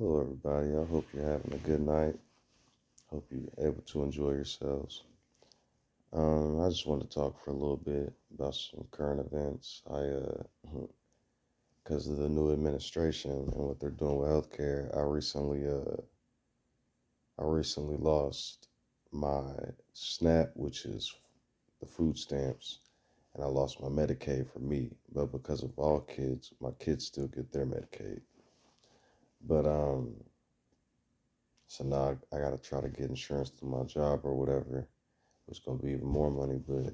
Hello, everybody. I hope you're having a good night. Hope you're able to enjoy yourselves. I just want to talk for a little bit about some current events. Because of the new administration and what they're doing with healthcare, I recently lost my SNAP, which is the food stamps, and I lost my Medicaid for me. But because of all kids, my kids still get their Medicaid. But So now I gotta try to get insurance through my job or whatever. It's gonna be even more money. But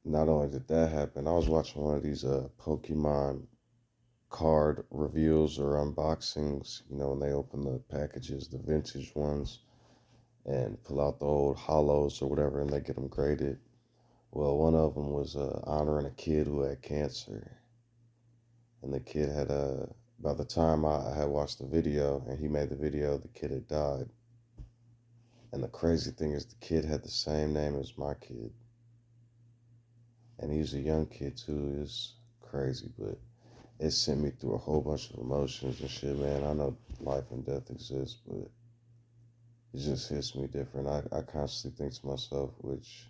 not only did that happen, I was watching one of these Pokemon card reveals or unboxings. You know, when they open the packages, the vintage ones, and pull out the old hollows or whatever, and they get them graded. Well, one of them was honoring a kid who had cancer, and the kid had by the time I had watched the video and he made the video, the kid had died. And the crazy thing is, the kid had the same name as my kid. And he's a young kid too. It's crazy, but it sent me through a whole bunch of emotions and shit, man. I know life and death exist, but it just hits me different. I constantly think to myself, which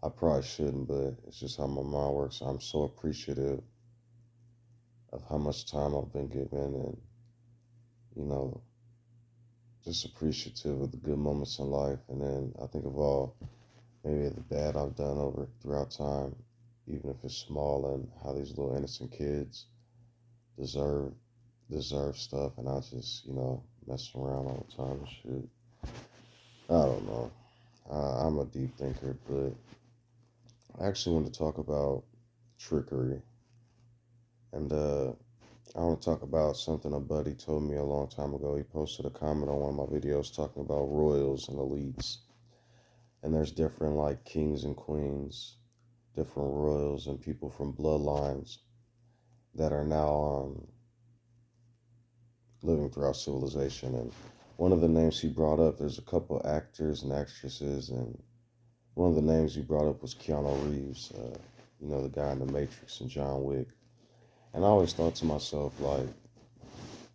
I probably shouldn't, but it's just how my mind works. I'm so appreciative of how much time I've been given and, you know, just appreciative of the good moments in life. And then I think of all maybe the bad I've done throughout time, even if it's small, and how these little innocent kids deserve stuff, and I just, messing around all the time and shit. I don't know. I'm a deep thinker, but I actually want to talk about trickery. And I want to talk about something a buddy told me a long time ago. He posted a comment on one of my videos talking about royals and elites. And there's different like kings and queens, different royals and people from bloodlines that are now living throughout civilization. And one of the names he brought up, there's a couple actors and actresses, and one of the names he brought up was Keanu Reeves, the guy in The Matrix and John Wick. And I always thought to myself, like,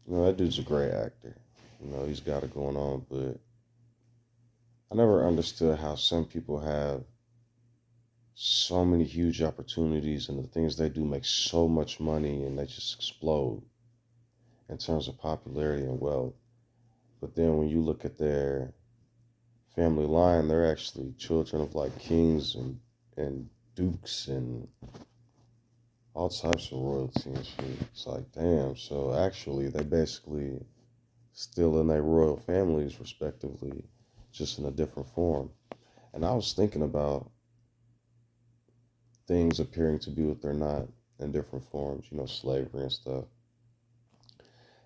that dude's a great actor. He's got it going on, but I never understood how some people have so many huge opportunities and the things they do make so much money and they just explode in terms of popularity and wealth. But then when you look at their family line, they're actually children of like kings and dukes and all types of royalty and shit. It's like, damn. So actually, they basically still in their royal families, respectively, just in a different form. And I was thinking about things appearing to be what they're not in different forms, slavery and stuff.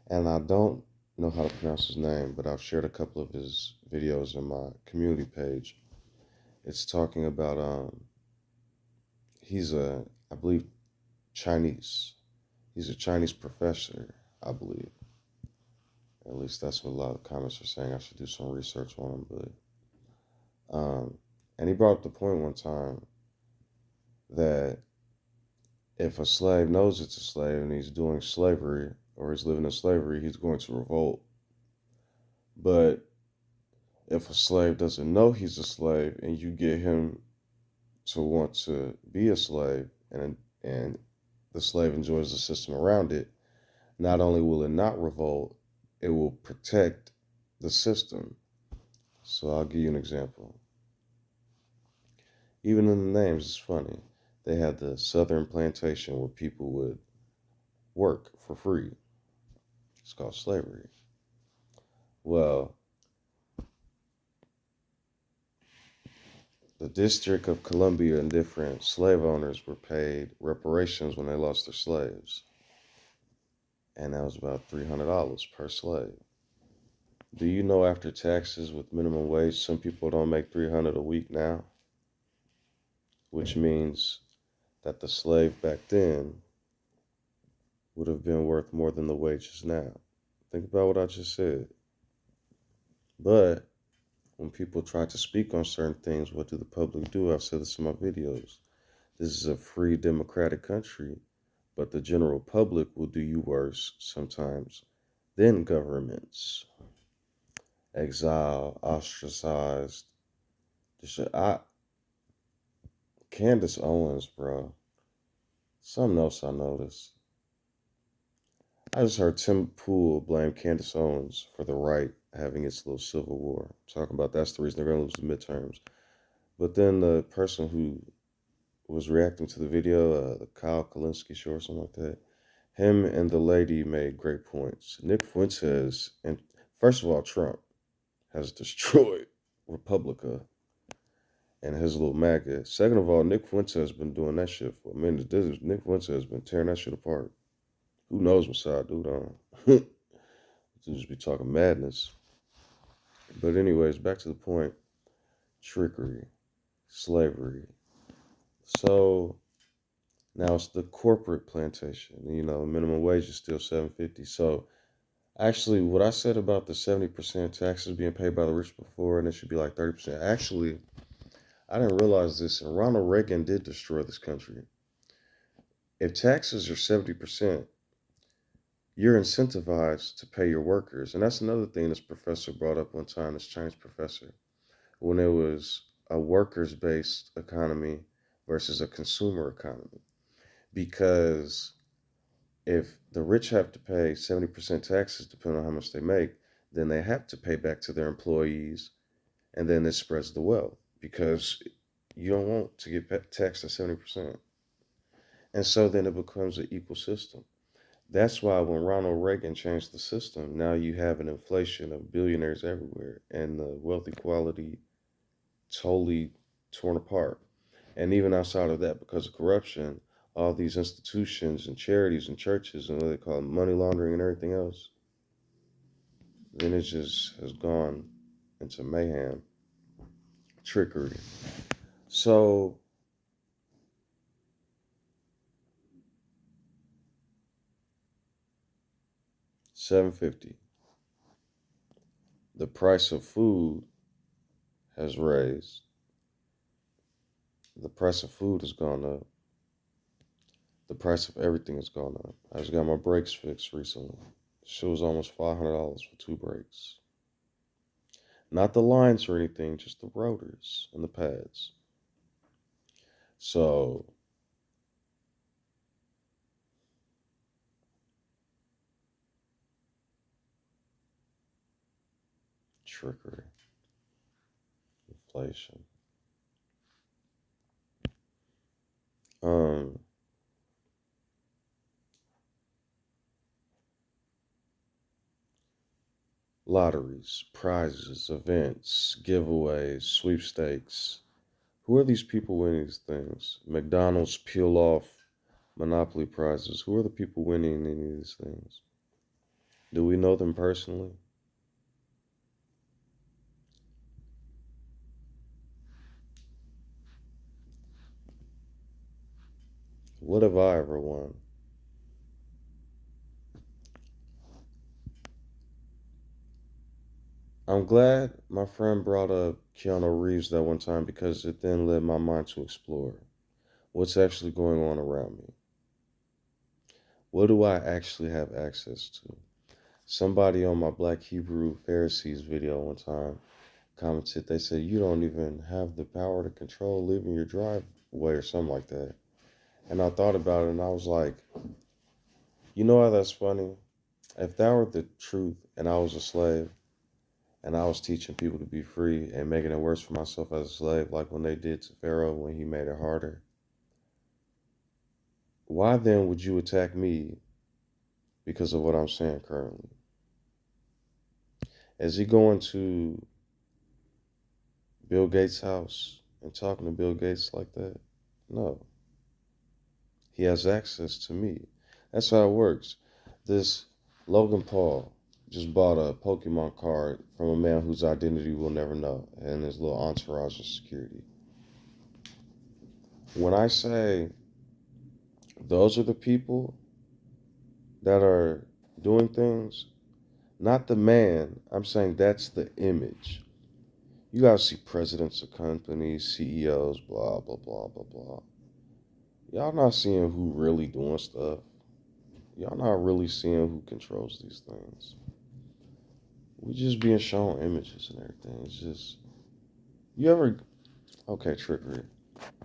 And I don't know how to pronounce his name, but I've shared a couple of his videos in my community page. It's talking about he's I believe Chinese. He's a Chinese professor, I believe. At least that's what a lot of comments are saying. I should do some research on him, but and he brought up the point one time that if a slave knows it's a slave and he's doing slavery or he's living in slavery, he's going to revolt. But if a slave doesn't know he's a slave and you get him to want to be a slave and the slave enjoys the system around it, not only will it not revolt, it will protect the system. So I'll give you an example. Even in the names, it's funny. They had the Southern Plantation where people would work for free. It's called slavery. Well, the District of Columbia and different slave owners were paid reparations when they lost their slaves. And that was about $300 per slave. Do you know after taxes with minimum wage, some people don't make $300 a week now? Which means that the slave back then would have been worth more than the wages now. Think about what I just said. But when people try to speak on certain things, what do the public do? I've said this in my videos. This is a free democratic country, but the general public will do you worse sometimes then governments, exile, ostracized. Candace Owens, bro. Something else I noticed. I just heard Tim Pool blame Candace Owens for the right having its little civil war. Talking about that's the reason they're going to lose the midterms. But then the person who was reacting to the video, the Kyle Kalinske show or something like that, him and the lady made great points. Nick Fuentes, and first of all, Trump has destroyed Republica and his little MAGA. Second of all, Nick Fuentes has been doing that shit for a minute. Nick Fuentes has been tearing that shit apart. Who knows what side dude on? To just be talking madness. But anyways, back to the point. Trickery, slavery. So now it's the corporate plantation. You know, minimum wage is still $7.50. So actually, what I said about the 70% taxes being paid by the rich before, and it should be like 30%. Actually, I didn't realize this, and Ronald Reagan did destroy this country. If taxes are 70%, you're incentivized to pay your workers. And that's another thing this professor brought up one time, this Chinese professor, when it was a workers based economy versus a consumer economy. Because if the rich have to pay 70% taxes, depending on how much they make, then they have to pay back to their employees, and then it spreads the wealth because you don't want to get taxed at 70%. And so then it becomes an equal system. That's why when Ronald Reagan changed the system, now you have an inflation of billionaires everywhere and the wealth equality totally torn apart. And even outside of that, because of corruption, all these institutions and charities and churches and what they call it, money laundering and everything else, then it just has gone into mayhem, trickery. So, 750. The price of food has raised. The price of food has gone up. The price of everything has gone up. I just got my brakes fixed recently. Shit was almost $500 for 2 brakes. Not the lines or anything, just the rotors and the pads. So, trickery, inflation. Um, Lotteries, prizes, events, giveaways, sweepstakes. Who are these people winning these things? McDonald's peel off Monopoly prizes. Who are the people winning any of these things? Do we know them personally? What have I ever won? I'm glad my friend brought up Keanu Reeves that one time because it then led my mind to explore what's actually going on around me. What do I actually have access to? Somebody on my Black Hebrew Pharisees video one time commented, they said, you don't even have the power to control leaving your driveway or something like that. And I thought about it and I was like, you know how that's funny? If that were the truth and I was a slave and I was teaching people to be free and making it worse for myself as a slave, like when they did to Pharaoh when he made it harder, why then would you attack me because of what I'm saying currently? Is he going to Bill Gates' house and talking to Bill Gates like that? No. He has access to me. That's how it works. This Logan Paul just bought a Pokemon card from a man whose identity we'll never know and his little entourage of security. When I say those are the people that are doing things, not the man, I'm saying that's the image. You guys see presidents of companies, CEOs, blah, blah, blah, blah, blah. Y'all not seeing who really doing stuff. Y'all not really seeing who controls these things. we just being shown images and everything. It's just, you ever, okay, trickery.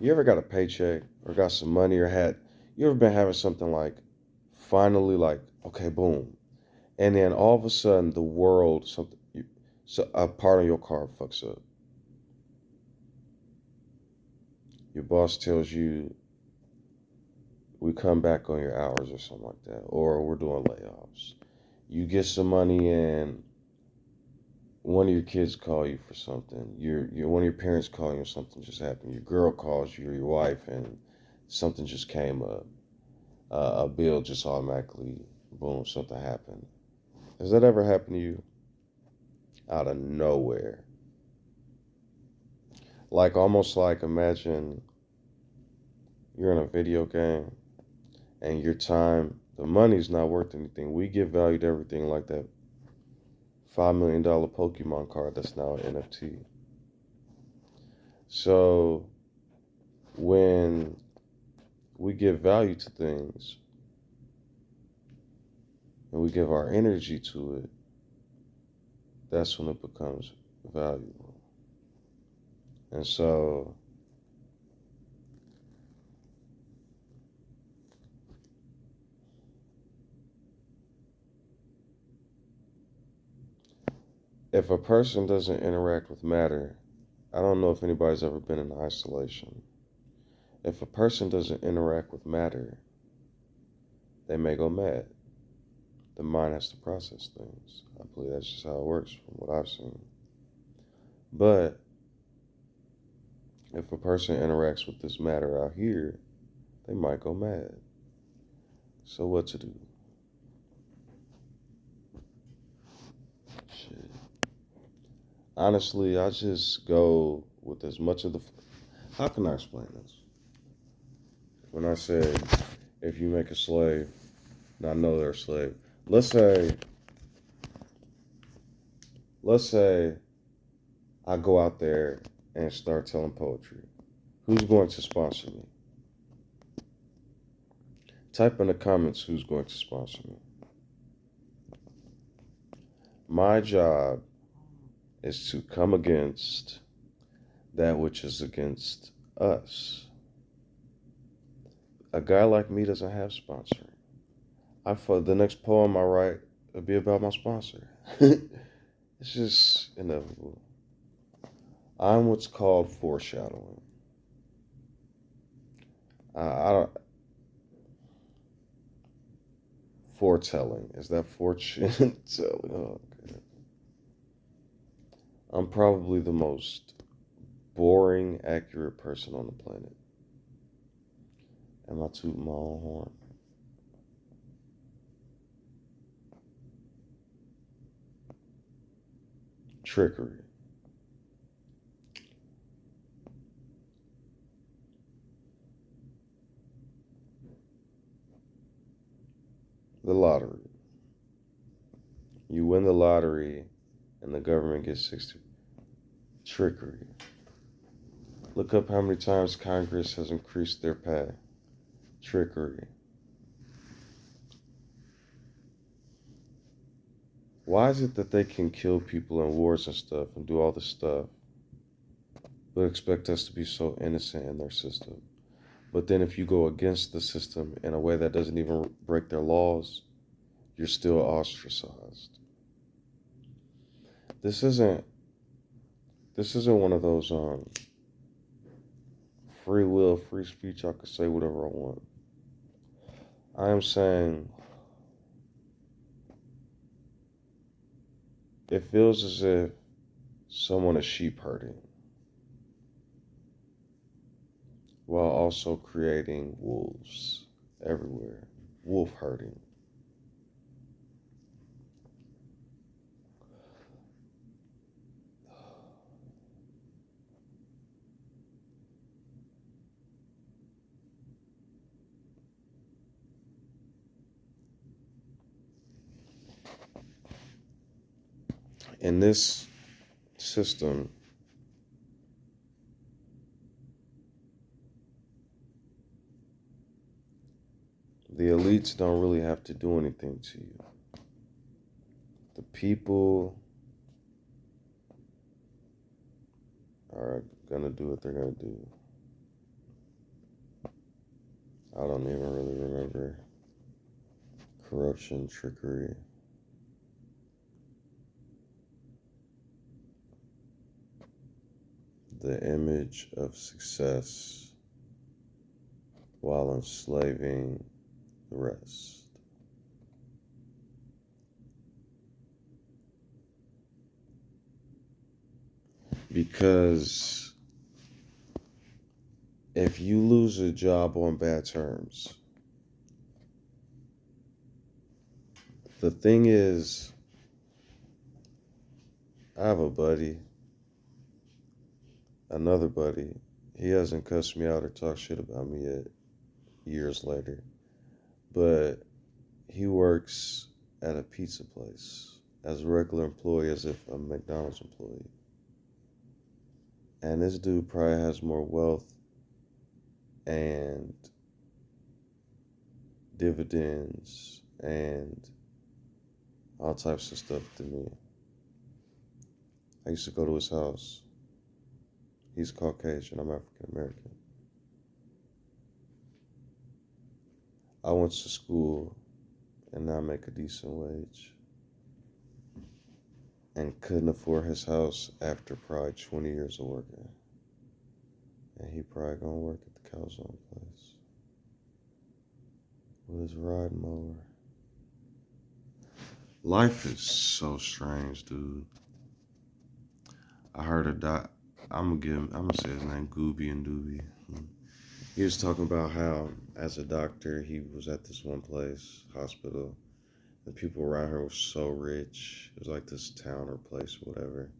You ever got a paycheck or got some money or you ever been having something like, finally, like, okay, boom. And then all of a sudden, the world, so a part of your car fucks up. Your boss tells you, we come back on your hours or something like that, or we're doing layoffs. You get some money and one of your kids call you for something. One of your parents call you or something just happened. Your girl calls you or your wife and something just came up. A bill just automatically, boom, something happened. Has that ever happened to you? Out of nowhere. Like almost like imagine you're in a video game and your time, the money's not worth anything. We give value to everything like that $5 million Pokemon card that's now an NFT. So when we give value to things and we give our energy to it, that's when it becomes valuable. And so if a person doesn't interact with matter, I don't know if anybody's ever been in isolation. If a person doesn't interact with matter, they may go mad. The mind has to process things. I believe that's just how it works from what I've seen. But if a person interacts with this matter out here, they might go mad. So what to do? Shit. Honestly, I just go with as much of the. How can I explain this? When I say, if you make a slave, and I know they're a slave. Let's say, let's say, I go out there and start telling poetry. Who's going to sponsor me? Type in the comments who's going to sponsor me. My job is to come against that which is against us. A guy like me doesn't have sponsoring. The next poem I write will be about my sponsor. It's just inevitable. I'm what's called foreshadowing. I don't. Foretelling, is that fortune telling? Oh, okay. I'm probably the most boring, accurate person on the planet. Am I tooting my own horn? Trickery. The lottery. You win the lottery and the government gets 60. Trickery. Look up how many times Congress has increased their pay. Trickery. Why is it that they can kill people in wars and stuff and do all this stuff, but expect us to be so innocent in their system? But then if you go against the system in a way that doesn't even break their laws, you're still ostracized. This isn't one of those free will, free speech, I can say whatever I want. I am saying it feels as if someone is sheep herding while also creating wolves everywhere. Wolf herding. In this system, the elites don't really have to do anything to you. The people are gonna do what they're gonna do. I don't even really remember corruption, trickery. The image of success while enslaving the rest. Because if you lose a job on bad terms, the thing is, I have a buddy, another buddy. He hasn't cussed me out or talked shit about me yet, years later. But he works at a pizza place as a regular employee as if a McDonald's employee. And this dude probably has more wealth and dividends and all types of stuff than me. I used to go to his house. He's Caucasian, I'm African American. I went to school and now make a decent wage. And couldn't afford his house after probably 20 years of working. And he probably gonna work at the calzone place with his riding mower. Life is so strange, dude. I heard a doc. I'm gonna say his name, Gooby and Doobie. He was talking about how, as a doctor, he was at this one place, hospital, and people around here were so rich. It was like this town or place or whatever,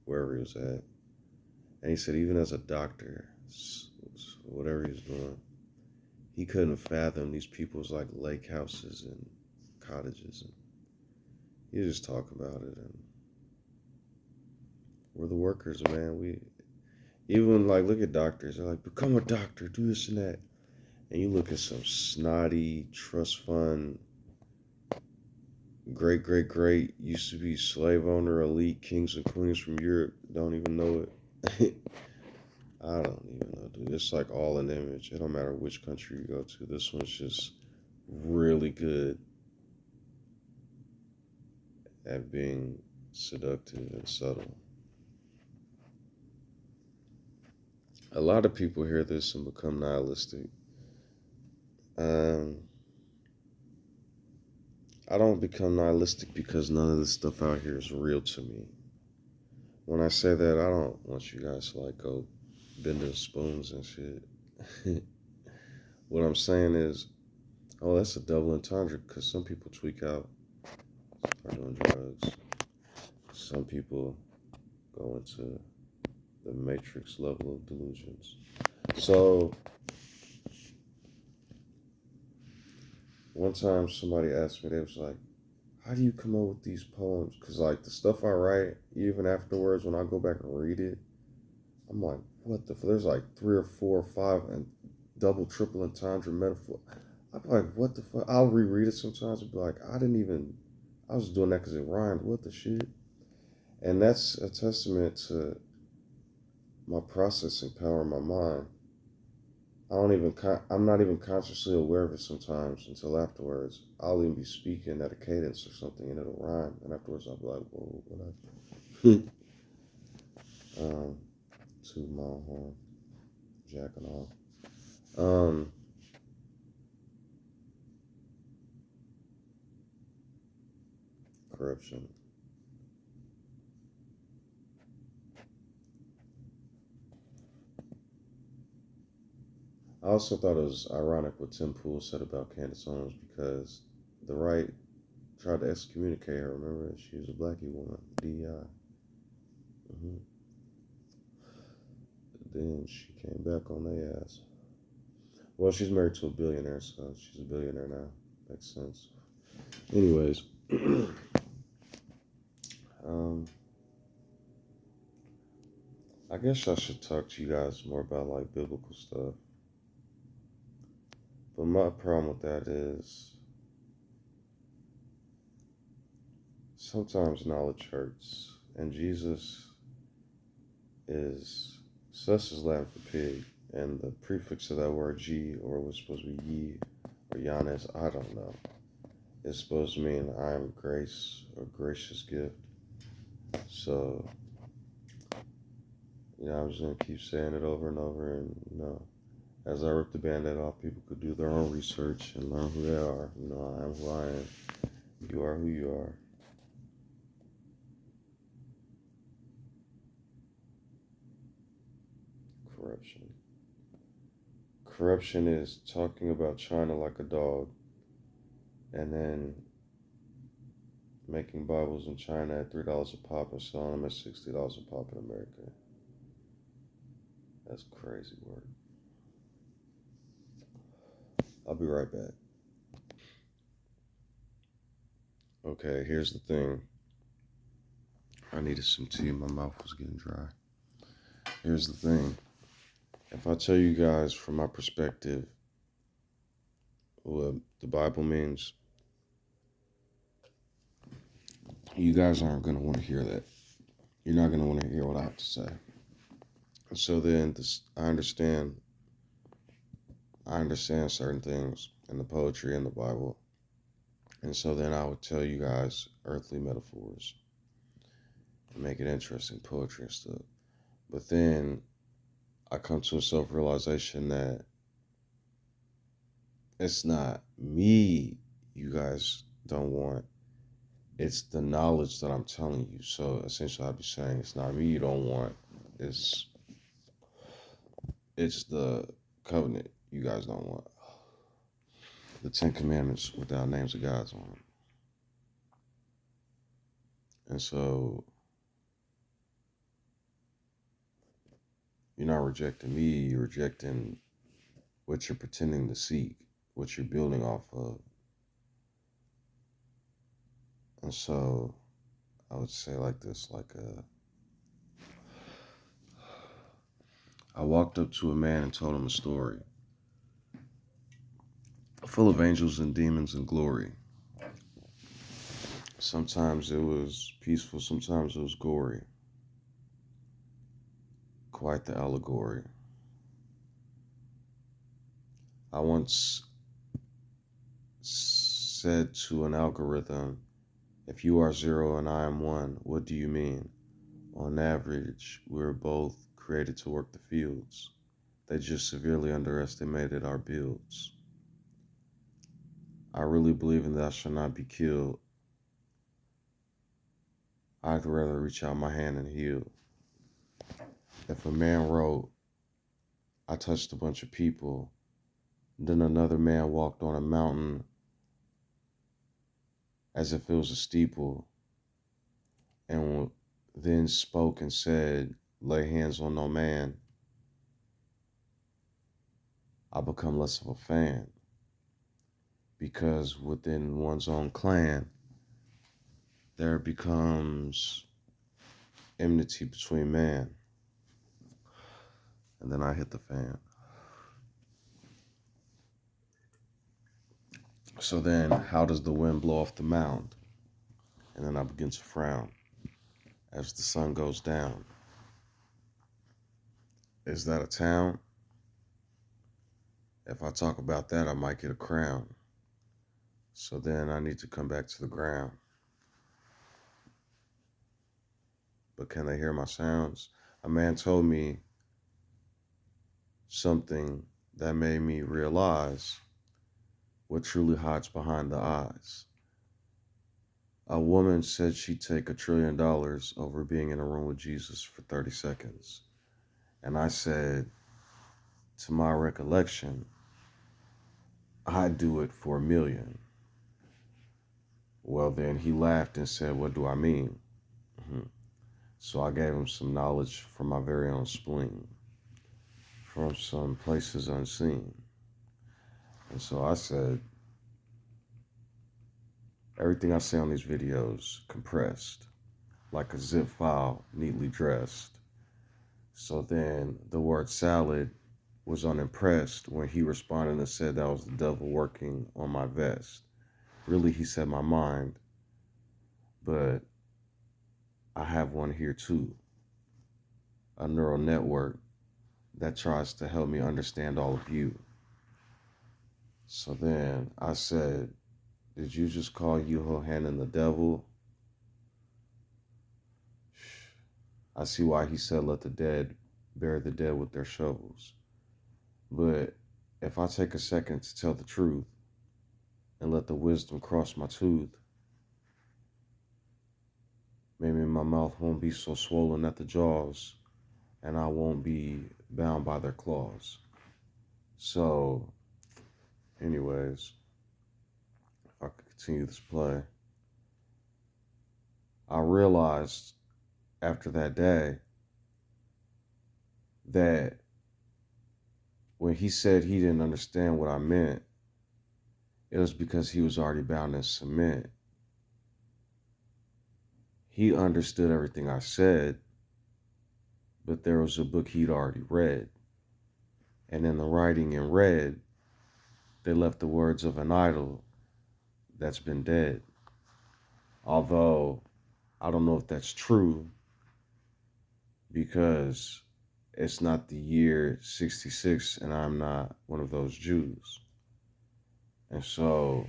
wherever he was at. And he said, even as a doctor, whatever he was doing, he couldn't fathom these people's like lake houses and cottages. And he just talked about it. And we're the workers, man. We even like look at doctors. They're like, become a doctor, do this and that. And you look at some snotty trust fund, great used to be slave owner, elite kings and queens from Europe. Don't even know it. I don't even know, dude. It's like all an image. It don't matter which country you go to. This one's just really good at being seductive and subtle. A lot of people hear this and become nihilistic. Um, I don't become nihilistic because none of this stuff out here is real to me. When I say that, I don't want you guys to like go bending spoons and shit. What I'm saying is, oh, that's a double entendre because some people tweak out, start doing drugs. Some people go into the matrix level of delusions. So one time somebody asked me, they was like, how do you come up with these poems? Because like the stuff I write, even afterwards when I go back and read it, I'm like, what the there's like 3 or 4 or 5 and double, triple entendre metaphor. I'm like, what the fuck? I'll reread it sometimes and be like, I was doing that because it rhymed. What the shit? And that's a testament to my processing power in my mind. I'm not even consciously aware of it sometimes until afterwards. I'll even be speaking at a cadence or something and it'll rhyme. And afterwards I'll be like, whoa, what I to my horn, jacking off. Corruption. I also thought it was ironic what Tim Pool said about Candace Owens because the right tried to excommunicate her. Remember, she was a blackie woman, DEI. Mm-hmm. Then she came back on their ass. Well, she's married to a billionaire, so she's a billionaire now. Makes sense. Anyways, um, I guess I should talk to you guys more about like biblical stuff. But my problem with that is sometimes knowledge hurts, and Jesus is sus is Latin for pig, and the prefix of that word G, or what's supposed to be ye or Giannis, I don't know. It's supposed to mean I am grace or gracious gift. So, I'm just gonna keep saying it over and over, and as I rip the band-aid off, people could do their own research and learn who they are. I am who I am. You are who you are. Corruption. Corruption is talking about China like a dog, and then making Bibles in China at $3 a pop and selling them at $60 a pop in America. That's crazy work. I'll be right back. Okay, here's the thing. I needed some tea. My mouth was getting dry. Here's the thing. If I tell you guys from my perspective what the Bible means, you guys aren't going to want to hear that. You're not going to want to hear what I have to say. So then I understand certain things in the poetry in the Bible. And so then I would tell you guys earthly metaphors and make it interesting, poetry and stuff. But then I come to a self-realization that it's not me you guys don't want. It's the knowledge that I'm telling you. So essentially I'd be saying it's not me you don't want. It's the covenant you guys don't want. The 10 Commandments without names of gods on them. And so you're not rejecting me, you're rejecting what you're pretending to seek, what you're building off of. And so I would say like this, I walked up to a man and told him a story full of angels and demons and glory. Sometimes it was peaceful, sometimes it was gory. Quite the allegory. I once said to an algorithm, if you are 0 and I am 1, what do you mean? On average, we're both created to work the fields. They just severely underestimated our builds. I really believe in thou shalt not be killed. I'd rather reach out my hand and heal. If a man wrote, I touched a bunch of people, then another man walked on a mountain as if it was a steeple, and then spoke and said, lay hands on no man, I become less of a fan. Because within one's own clan, there becomes enmity between man. And then I hit the fan. So then, how does the wind blow off the mound? And then I begin to frown as the sun goes down. Is that a town? If I talk about that, I might get a crown. So then I need to come back to the ground. But can they hear my sounds? A man told me something that made me realize what truly hides behind the eyes. A woman said she'd take $1 trillion over being in a room with Jesus for 30 seconds. And I said, to my recollection, I'd do it for $1 million. Well, then he laughed and said, what do I mean? So I gave him some knowledge from my very own spleen, from some places unseen. And so I said, everything I say on these videos compressed, like a zip file, neatly dressed. So then the word salad was unimpressed when he responded and said that was the devil working on my vest. Really, he said my mind, but I have one here too. a neural network that tries to help me understand all of you. So then I said, did you just call Yehohanan the devil? I see why he said, let the dead bury the dead with their shovels. But if I take a second to tell the truth and let the wisdom cross my tooth, maybe my mouth won't be so swollen at the jaws and I won't be bound by their claws. So, anyways, if I could continue this play, I realized after that day that when he said he didn't understand what I meant, it was because he was already bound in cement. He understood everything I said, but there was a book he'd already read. And in the writing in red, they left the words of an idol that's been dead. Although I don't know if that's true, because it's not the year 66 and I'm not one of those Jews. And so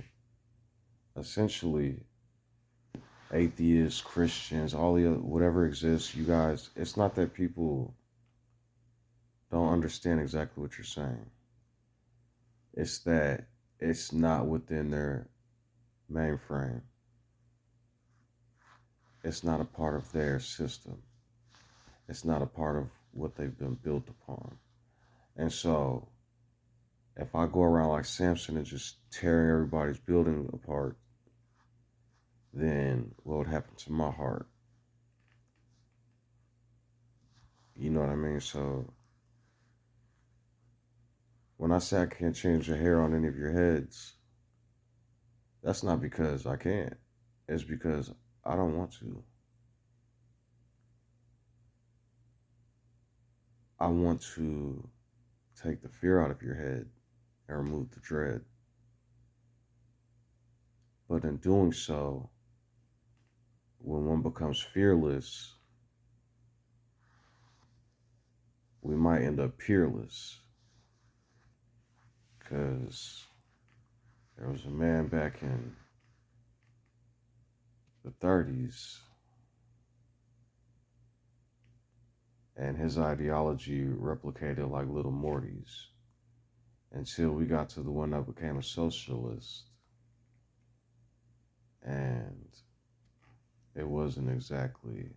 essentially atheists, Christians, all the other, whatever exists, you guys, it's not that people don't understand exactly what you're saying. It's that it's not within their mainframe. It's not a part of their system. It's not a part of what they've been built upon. And so if I go around like Samson and just tearing everybody's building apart, then what would happen to my heart? You know what I mean? So when I say I can't change the hair on any of your heads, that's not because I can't. It's because I don't want to. I want to take the fear out of your head and remove the dread. But in doing so, when one becomes fearless, we might end up peerless. Because there was a man back in the 30s, and his ideology replicated like little Morty's until we got to the one that became a socialist. And it wasn't exactly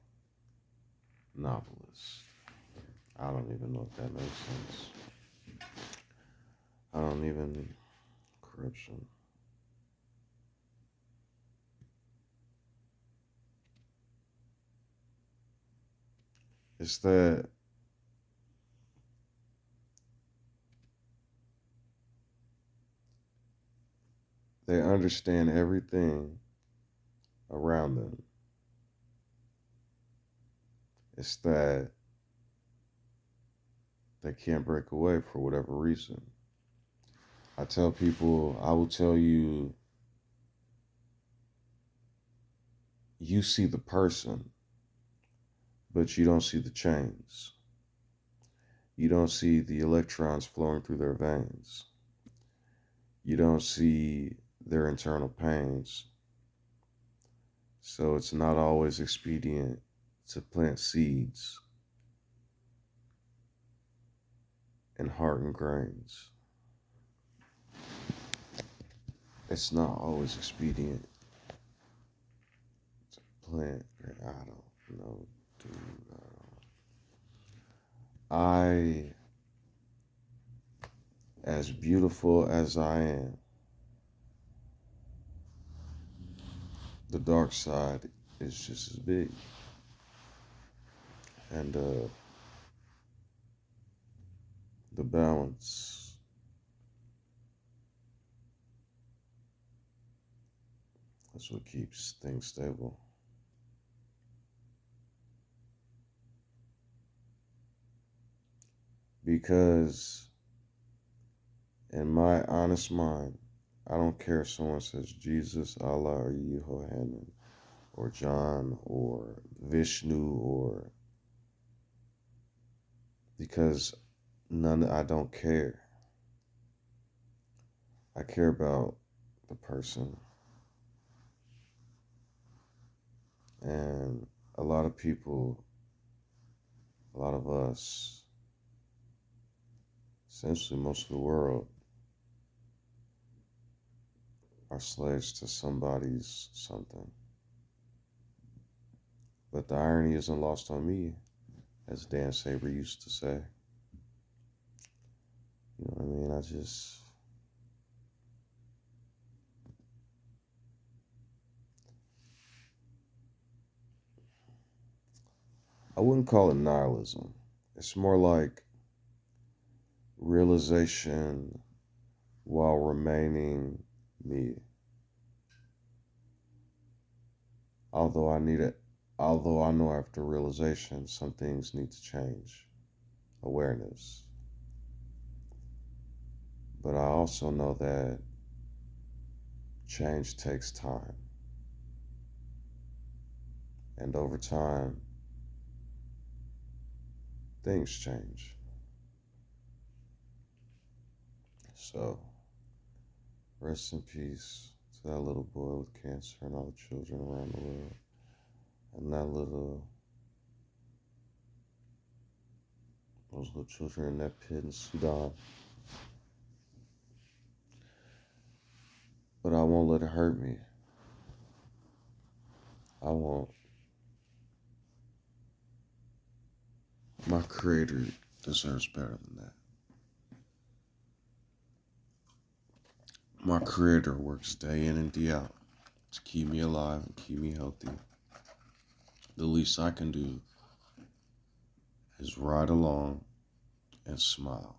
novelist. I don't even know if that makes sense. I don't even, corruption. It's that they understand everything around them. It's that they can't break away for whatever reason. I tell people, I will tell you, you see the person, but you don't see the chains. You don't see the electrons flowing through their veins. You don't see their internal pains. So it's not always expedient to plant seeds and harden grains. It's not always expedient to plant, I don't know, dude. As beautiful as I am, the dark side is just as big. And the balance is what keeps things stable. Because in my honest mind, I don't care if someone says Jesus, Allah, or Yehohanan, or John, or Vishnu, or because I don't care. I care about the person. And a lot of people, a lot of us, essentially most of the world, are slaves to somebody's something. But the irony isn't lost on me, as Dan Saber used to say. You know what I mean? I wouldn't call it nihilism. It's more like realization while remaining me. Although although I know after realization some things need to change. Awareness. But I also know that change takes time. And over time, things change. So, rest in peace to that little boy with cancer and all the children around the world. And those little children in that pit in Sudan. But I won't let it hurt me. I won't. My creator deserves better than that. My creator works day in and day out to keep me alive and keep me healthy. The least I can do is ride along and smile.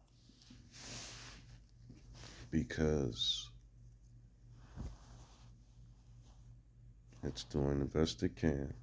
Because it's doing the best it can